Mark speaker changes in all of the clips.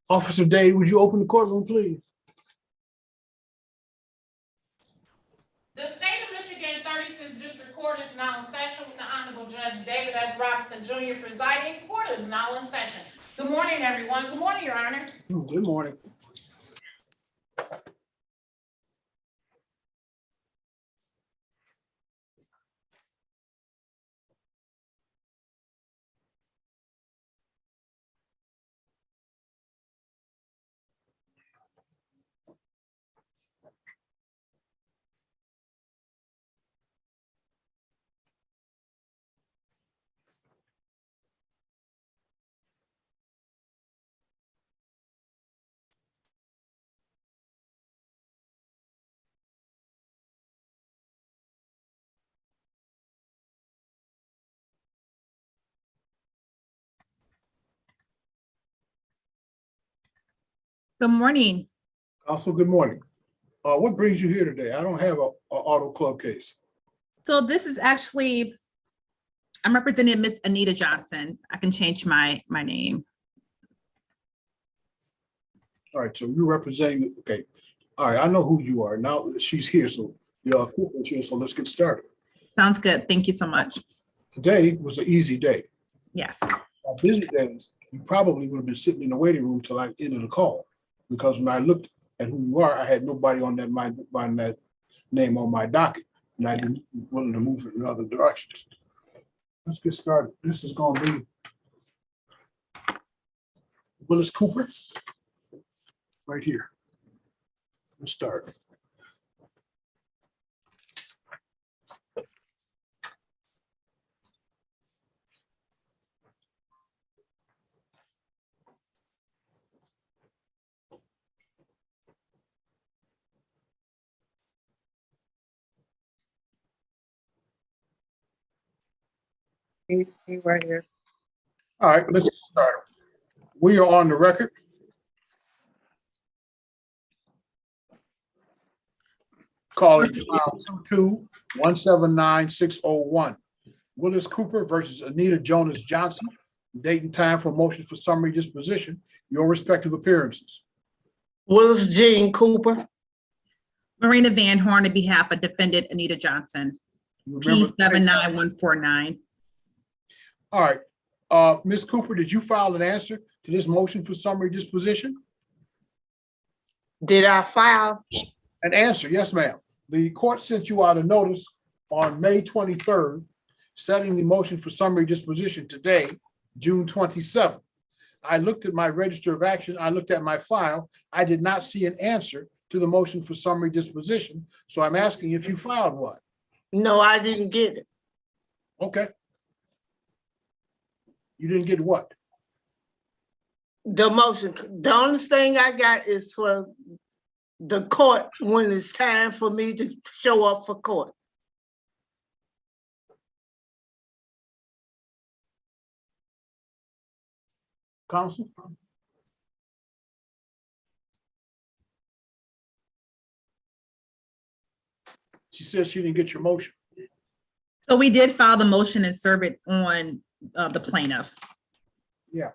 Speaker 1: Officer Dave, would you open the courtroom, please?
Speaker 2: The state of Michigan 36th District Court is now in session with the Honorable Judge David S. Robinson Jr. presiding. Court is now in session. Good morning, everyone. Good morning, Your Honor.
Speaker 1: Good morning.
Speaker 3: Good morning.
Speaker 1: Also, good morning. What brings you here today? I don't have a auto club case.
Speaker 3: So this is actually, I'm representing Miss Anita Johnson. I can change my name.
Speaker 1: All right, so you're representing, okay. All right, I know who you are. Now she's here, so you're here, so let's get started.
Speaker 3: Sounds good. Thank you so much.
Speaker 1: Today was an easy day.
Speaker 3: Yes.
Speaker 1: On busy days, you probably would have been sitting in the waiting room till I ended the call. Because when I looked at who you are, I had nobody on that that name on my docket, and I didn't willing to move in other directions. Let's get started. This is going to be Willis Cooper, right here. Let's start.
Speaker 4: He right here.
Speaker 1: All right, let's get started. We are on the record. Calling file 22-179-601. Willis Cooper versus Anita Jonas Johnson. Date and time for motion for summary disposition. Your respective appearances.
Speaker 4: Willis Jean Cooper.
Speaker 3: Marina Van Horn on behalf of defendant Anita Johnson.
Speaker 1: You remember-
Speaker 3: P79149.
Speaker 1: All right. Ms. Cooper, did you file an answer to this motion for summary disposition?
Speaker 4: Did I file?
Speaker 1: An answer, yes, ma'am. The court sent you out a notice on May 23rd, setting the motion for summary disposition today, June 27th. I looked at my register of action. I looked at my file. I did not see an answer to the motion for summary disposition. So I'm asking if you filed one.
Speaker 4: No, I didn't get it.
Speaker 1: Okay. You didn't get what?
Speaker 4: The motion, the only thing I got is for the court when it's time for me to show up for court.
Speaker 1: Counsel? She says she didn't get your motion.
Speaker 3: So we did file the motion and serve it on the plaintiff.
Speaker 1: Yeah.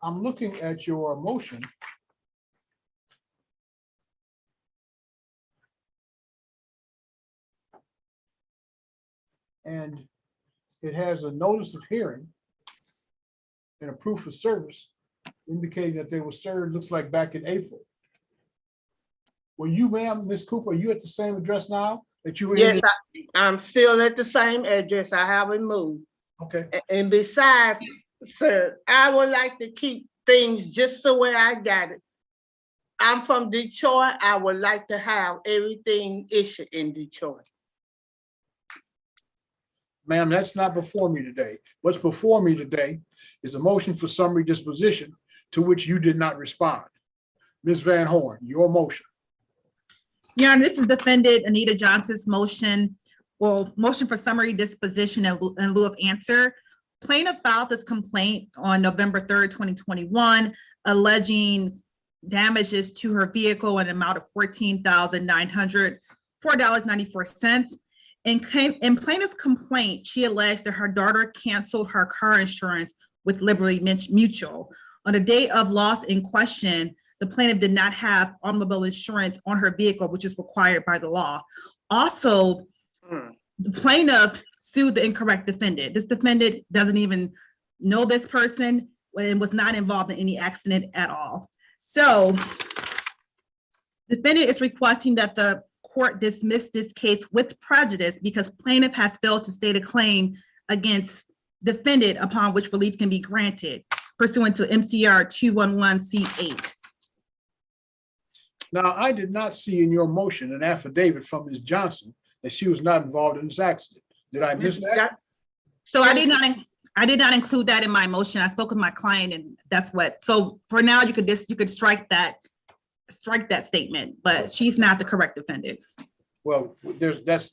Speaker 1: I'm looking at your motion. And it has a notice of hearing and a proof of service indicating that they were served, looks like back in April. Were you, ma'am, Ms. Cooper, are you at the same address now that you were in?
Speaker 4: Yes, I'm still at the same address. I haven't moved.
Speaker 1: Okay,
Speaker 4: And besides, sir, I would like to keep things just the way I got it. I'm from Detroit. I would like to have everything issued in Detroit.
Speaker 1: ma'am, that's not before me today. What's before me today is a motion for summary disposition to which you did not respond. Ms. Van Horn, your motion.
Speaker 3: Your Honor, this is defendant Anita Johnson's motion, well, motion for summary disposition in lieu of answer. Plaintiff filed this complaint on November 3rd, 2021, alleging damages to her vehicle in an amount of $14,904.94. In plaintiff's complaint, she alleged that her daughter canceled her car insurance with Liberty Mutual. On the day of loss in question, the plaintiff did not have automobile insurance on her vehicle, which is required by the law. Also, the plaintiff sued the incorrect defendant. This defendant doesn't even know this person and was not involved in any accident at all. So defendant is requesting that the court dismiss this case with prejudice because plaintiff has failed to state a claim against defendant upon which relief can be granted pursuant to MCR 211C8.
Speaker 1: Now, I did not see in your motion an affidavit from Ms. Johnson that she was not involved in this accident. Did I miss that?
Speaker 3: So I did not include that in my motion. I spoke with my client and that's what, so for now you could strike that statement, but she's not the correct defendant.
Speaker 1: Well, that's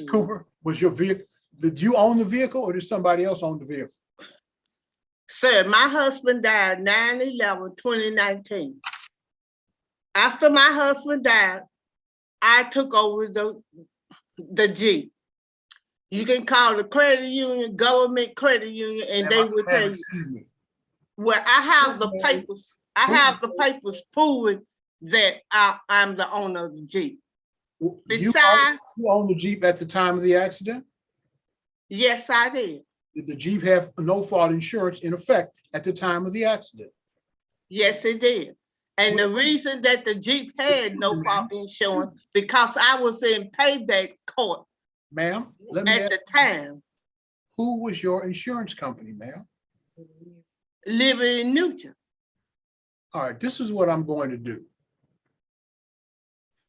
Speaker 1: Cooper, was your vehicle, did you own the vehicle or did somebody else own the vehicle?
Speaker 4: Sir, my husband died 9/11/2019. After my husband died, I took over the Jeep. You can call the credit union, government credit union, and they will tell you. Well, I have the papers. I have the papers proving that I'm the owner of the Jeep. Besides,
Speaker 1: you owned the Jeep at the time of the accident?
Speaker 4: Yes, I did.
Speaker 1: Did the Jeep have no fault insurance in effect at the time of the accident?
Speaker 4: Yes, it did. And the reason that the Jeep had no fault insurance, because I was in payback court.
Speaker 1: Ma'am, let me
Speaker 4: at the time.
Speaker 1: Who was your insurance company, ma'am?
Speaker 4: Living in Newton.
Speaker 1: All right, this is what I'm going to do.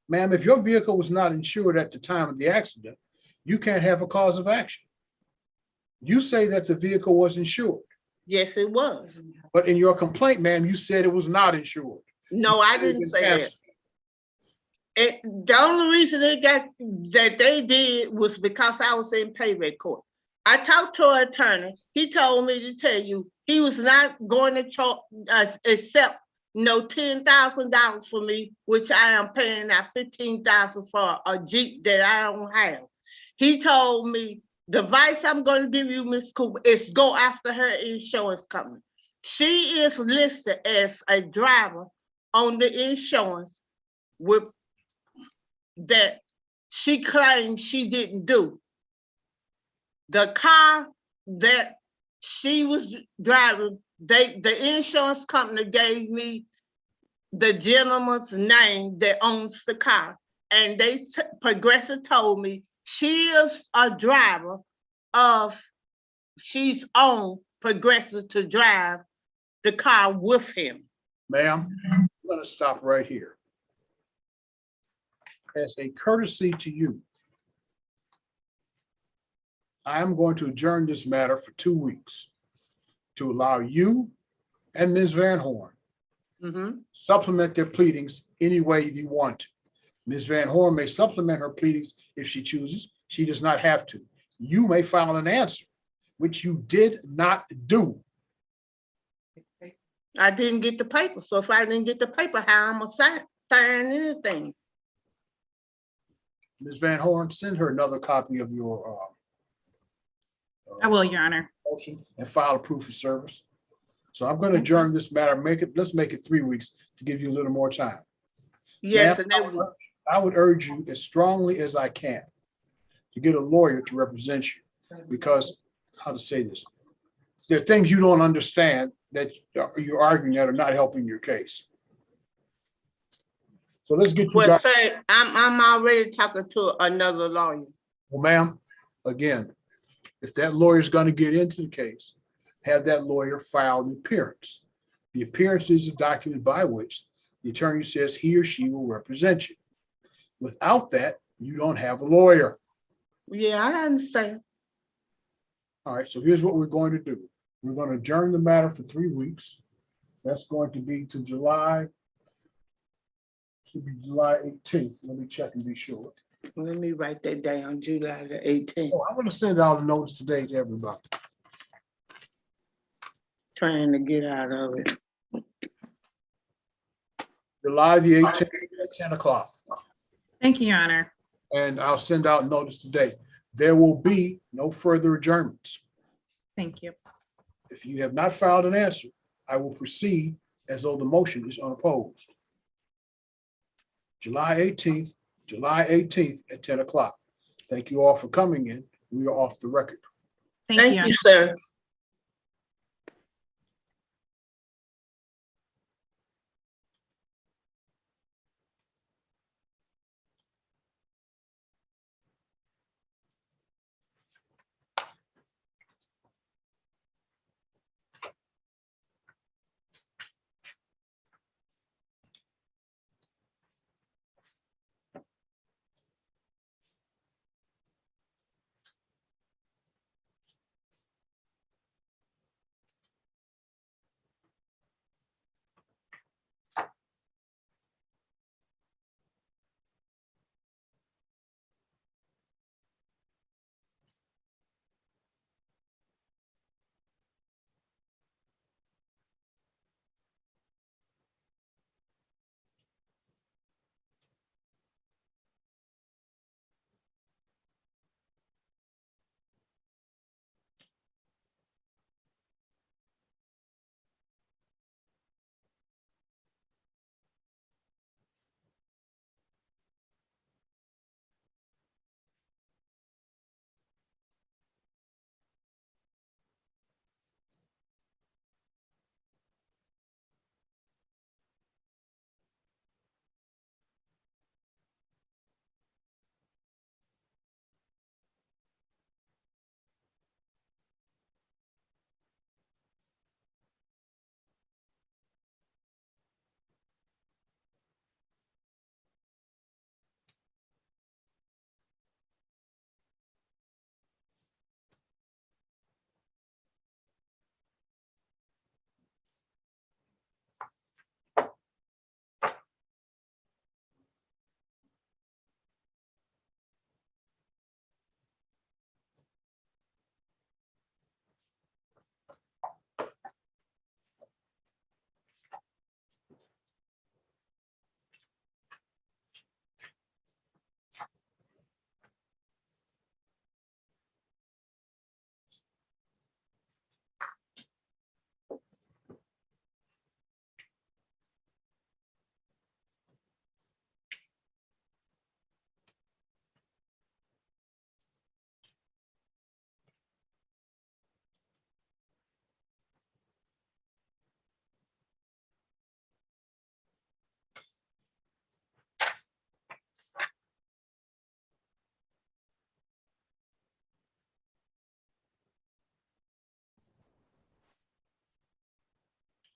Speaker 1: Ma'am, if your vehicle was not insured at the time of the accident, you can't have a cause of action. You say that the vehicle was insured.
Speaker 4: Yes, it was.
Speaker 1: But in your complaint, ma'am, you said it was not insured.
Speaker 4: No, I didn't say that. The only reason they did was because I was in payback court. I talked to an attorney. He told me to tell you he was not going to charge accept $10,000 for me, which I am paying out $15,000 for a Jeep that I don't have. He told me the advice I'm going to give you, Ms. Cooper, is go after her insurance company. She is listed as a driver on the insurance with that she claims she didn't do. The car that she was driving, the insurance company gave me the gentleman's name that owns the car. And Progressive told me she is a driver of, she's on Progressive to drive the car with him.
Speaker 1: Ma'am, I'm gonna stop right here. As a courtesy to you, I am going to adjourn this matter for 2 weeks to allow you and Ms. Van Horn supplement their pleadings any way you want to. Ms. Van Horn may supplement her pleadings if she chooses. She does not have to. You may file an answer, which you did not do.
Speaker 4: I didn't get the paper. So if I didn't get the paper, how am I sign anything?
Speaker 1: Ms. Van Horn, send her another copy of your
Speaker 3: I will, Your Honor.
Speaker 1: motion and file a proof of service. So I'm going to adjourn this matter. Let's make it 3 weeks to give you a little more time.
Speaker 4: Yes,
Speaker 1: and I would urge you as strongly as I can to get a lawyer to represent you, because how to say this? There are things you don't understand that you're arguing that are not helping your case. So let's get you.
Speaker 4: Well, sir, I'm already talking to another lawyer.
Speaker 1: Well, ma'am, again, if that lawyer is going to get into the case, have that lawyer file an appearance. The appearance is a document by which the attorney says he or she will represent you. Without that, you don't have a lawyer.
Speaker 4: Yeah, I understand.
Speaker 1: All right, so here's what we're going to do. We're going to adjourn the matter for 3 weeks. That's going to be to July 18th. Let me check and be sure.
Speaker 4: Let me write that down, July the 18th.
Speaker 1: Oh, I'm going to send out a notice today to everybody.
Speaker 4: Trying to get out of it.
Speaker 1: July the 18th at 10 o'clock.
Speaker 3: Thank you, Your Honor.
Speaker 1: And I'll send out notice today. There will be no further adjournments.
Speaker 3: Thank you.
Speaker 1: If you have not filed an answer, I will proceed as though the motion is unopposed. July 18th at 10 o'clock. Thank you all for coming in. We are off the record.
Speaker 3: Thank you.
Speaker 4: Thank you, sir.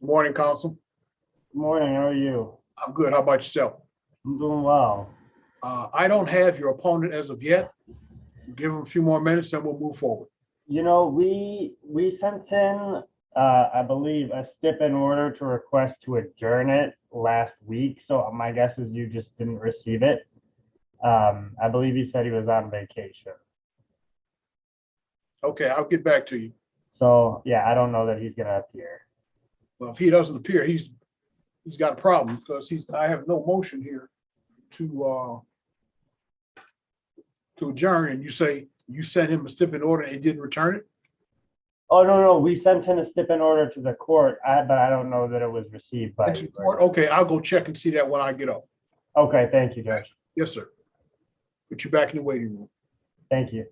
Speaker 1: Good morning, Council.
Speaker 5: Good morning, how are you?
Speaker 1: I'm good. How about yourself?
Speaker 5: I'm doing well.
Speaker 1: I don't have your opponent as of yet. Give him a few more minutes and we'll move forward.
Speaker 5: You know, we sent in, I believe, a stip in order to request to adjourn it last week. So my guess is you just didn't receive it. I believe he said he was on vacation.
Speaker 1: Okay, I'll get back to you.
Speaker 5: So yeah, I don't know that he's gonna appear.
Speaker 1: Well, if he doesn't appear, he's got a problem because I have no motion here to adjourn, and you say you sent him a stip in order and he didn't return it?
Speaker 5: Oh, no, we sent in a stip in order to the court, but I don't know that it was received by
Speaker 1: Into
Speaker 5: you.
Speaker 1: court? Okay, I'll go check and see that when I get up.
Speaker 5: Okay, thank you, Judge.
Speaker 1: Yes, sir. Put you back in the waiting room.
Speaker 5: Thank you.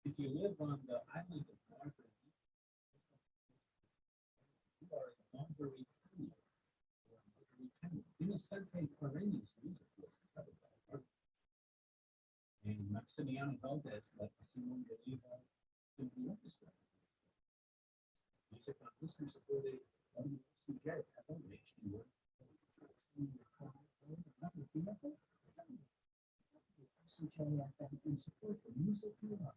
Speaker 6: If you live on the island of Margaret, you are a Marguerite. Innocente Perennius music was covered by artists. And Maximiano Valdez led the Simon Bolivar in the orchestra. Music on listener supported WCJ FMH and in support of music and art.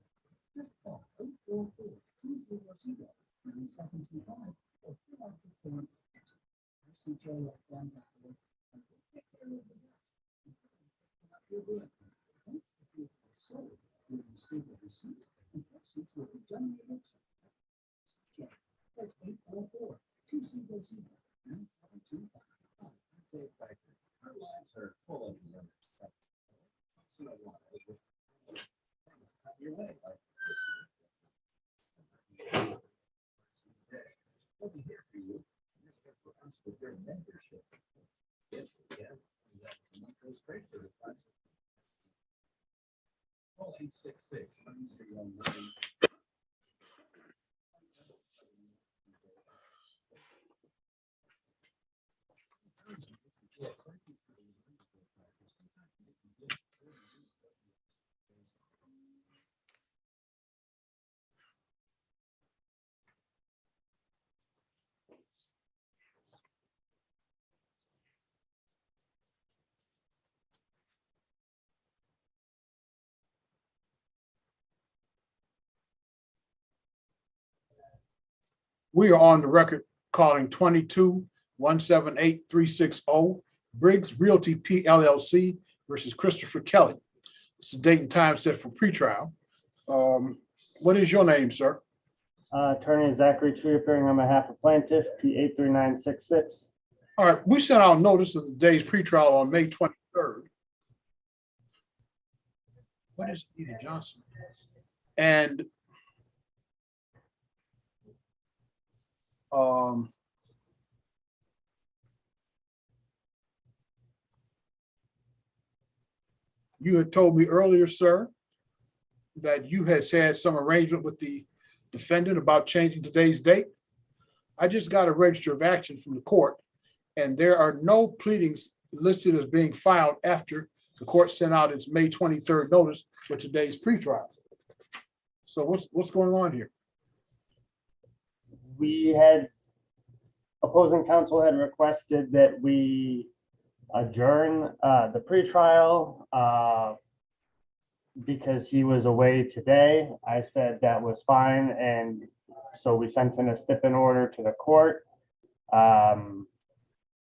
Speaker 6: Just call 844-200-9725 or fill out the form at CJ.FM. Sold will receive a receipt and proceeds will be donated to that's 844-200-9725. Our lives are full of limits. Once in a while, your way like this. We'll be here for you. You're here for us with your membership. Yes, yeah. Goes straight to the class. Call 866-909.
Speaker 1: We are on the record calling 22-178-360 Briggs Realty PLLC versus Christopher Kelly. It's the date and time set for pretrial. What is your name, sir?
Speaker 5: Attorney Zachary Tree appearing on behalf of plaintiff P 83966.
Speaker 1: All right, we sent out notice of the day's pretrial on May 23rd. What is Anita Johnson? And you had told me earlier, sir, that you had had some arrangement with the defendant about changing today's date. I just got a register of action from the court, and there are no pleadings listed as being filed after the court sent out its May 23rd notice for today's pretrial. So what's going on here?
Speaker 5: We had, opposing counsel had requested that we adjourn the pretrial because he was away today. I said that was fine, and so we sent in a stip-in order to the court. But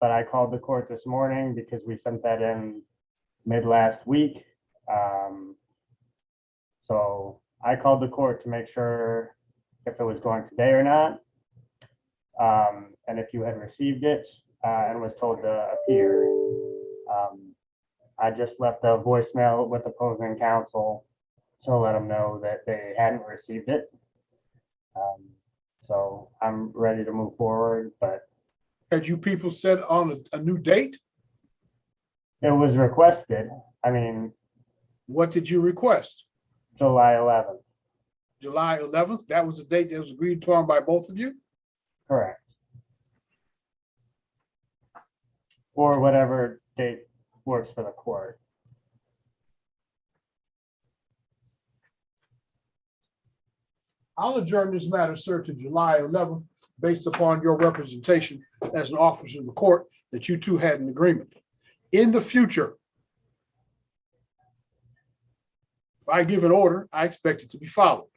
Speaker 5: I called the court this morning because we sent that in mid last week. So I called the court to make sure if it was going today or not. And if you had received it and was told to appear. I just left a voicemail with opposing counsel to let them know that they hadn't received it. So I'm ready to move forward, but
Speaker 1: Had you people set on a new date?
Speaker 5: it was requested. I mean,
Speaker 1: What did you request?
Speaker 5: July 11th,
Speaker 1: July 11th? That was the date that was agreed upon by both of you?
Speaker 5: correct. Or whatever date works for the court.
Speaker 1: I'll adjourn this matter, sir, to July 11th, based upon your representation as an officer of the court that you two had an agreement. In the future, if I give an order, I expect it to be followed.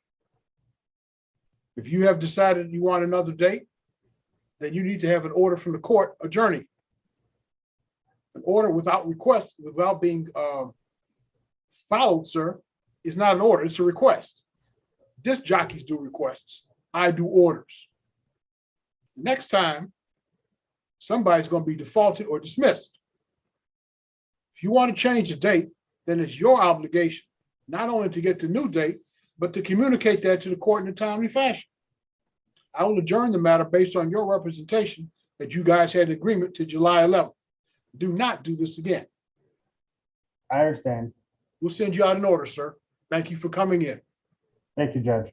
Speaker 1: If you have decided you want another date, then you need to have an order from the court adjourning. An order without request, without being followed, sir, is not an order, it's a request. Disc jockeys do requests. I do orders. Next time, somebody's going to be defaulted or dismissed. If you want to change the date, then it's your obligation, not only to get the new date, but to communicate that to the court in a timely fashion. I will adjourn the matter based on your representation that you guys had an agreement to July 11th. Do not do this again.
Speaker 5: I understand.
Speaker 1: We'll send you out an order, sir. Thank you for coming in.
Speaker 5: Thank you, Judge.